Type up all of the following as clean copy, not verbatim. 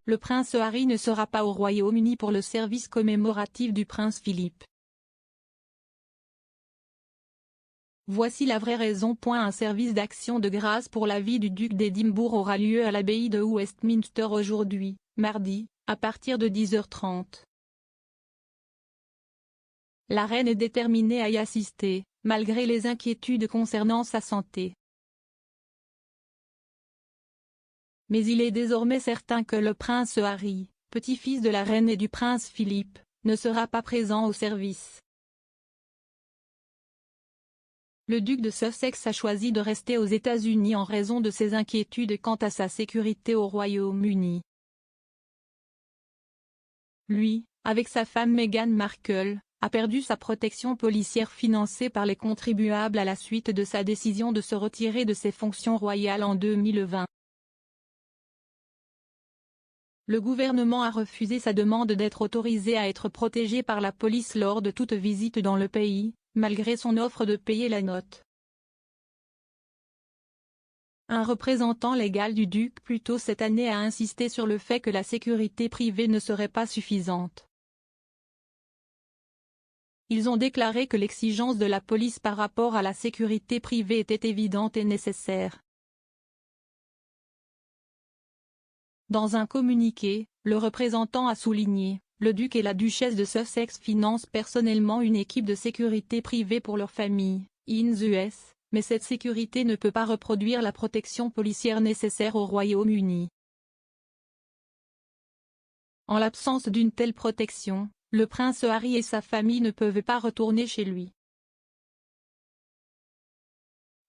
le prince Harry ne sera pas au Royaume-Uni pour le service commémoratif du prince Philippe. Voici la vraie raison. Un service d'action de grâce pour la vie du duc d'Édimbourg aura lieu à l'abbaye de Westminster aujourd'hui, mardi, à partir de 10h30. La reine est déterminée à y assister, malgré les inquiétudes concernant sa santé. Mais il est désormais certain que le prince Harry, petit-fils de la reine et du prince Philippe, ne sera pas présent au service. Le duc de Sussex a choisi de rester aux États-Unis en raison de ses inquiétudes quant à sa sécurité au Royaume-Uni. Lui, avec sa femme Meghan Markle, a perdu sa protection policière financée par les contribuables à la suite de sa décision de se retirer de ses fonctions royales en 2020. Le gouvernement a refusé sa demande d'être autorisé à être protégé par la police lors de toute visite dans le pays, malgré son offre de payer la note. Un représentant légal du duc plus tôt cette année a insisté sur le fait que la sécurité privée ne serait pas suffisante. Ils ont déclaré que l'exigence de la police par rapport à la sécurité privée était évidente et nécessaire. Dans un communiqué, le représentant a souligné: le duc et la duchesse de Sussex financent personnellement une équipe de sécurité privée pour leur famille, in the US, mais cette sécurité ne peut pas reproduire la protection policière nécessaire au Royaume-Uni. En l'absence d'une telle protection, le prince Harry et sa famille ne peuvent pas retourner chez lui.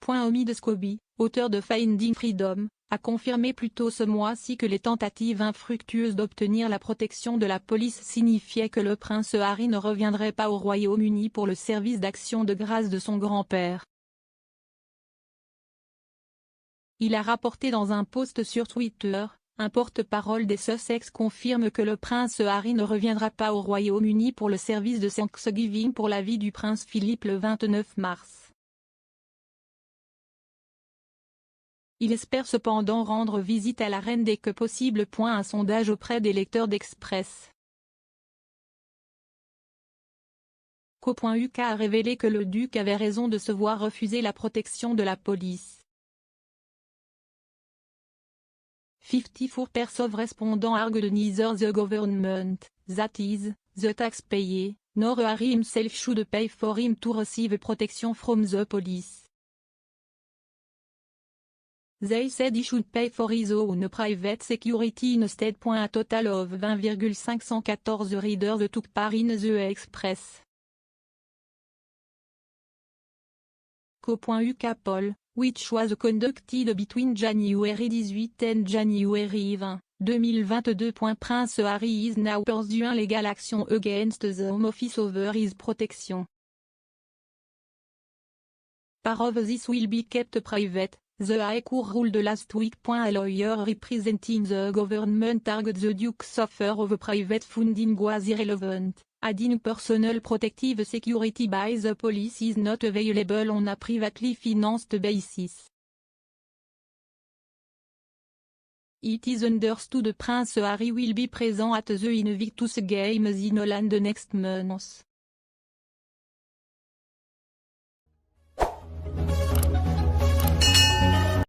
Omi de Scobie, auteur de Finding Freedom, a confirmé plus tôt ce mois-ci que les tentatives infructueuses d'obtenir la protection de la police signifiaient que le prince Harry ne reviendrait pas au Royaume-Uni pour le service d'action de grâce de son grand-père. Il a rapporté dans un post sur Twitter: un porte-parole des Sussex confirme que le prince Harry ne reviendra pas au Royaume-Uni pour le service de Thanksgiving pour la vie du prince Philippe le 29 mars. Il espère cependant rendre visite à la reine dès que possible. Un sondage auprès des lecteurs d'Express. Co.uk a révélé que le duc avait raison de se voir refuser la protection de la police. 54% respondants argue de neither the government, that is, the taxpayer, nor Harry himself should pay for him to receive protection from the police. They said he should pay for his own private security instead. A total of 20,514 readers took part in the Express. Co.uk poll, which was conducted between January 18 and January 20, 2022. Prince Harry is now pursuing legal action against the Home Office over his protection. Part of this will be kept private. The High Court ruled last week. A lawyer representing the government argued the Duke's offer of private funding was irrelevant, adding personal protective security by the police is not available on a privately financed basis. It is understood Prince Harry will be present at the Invictus Games in Holland next month.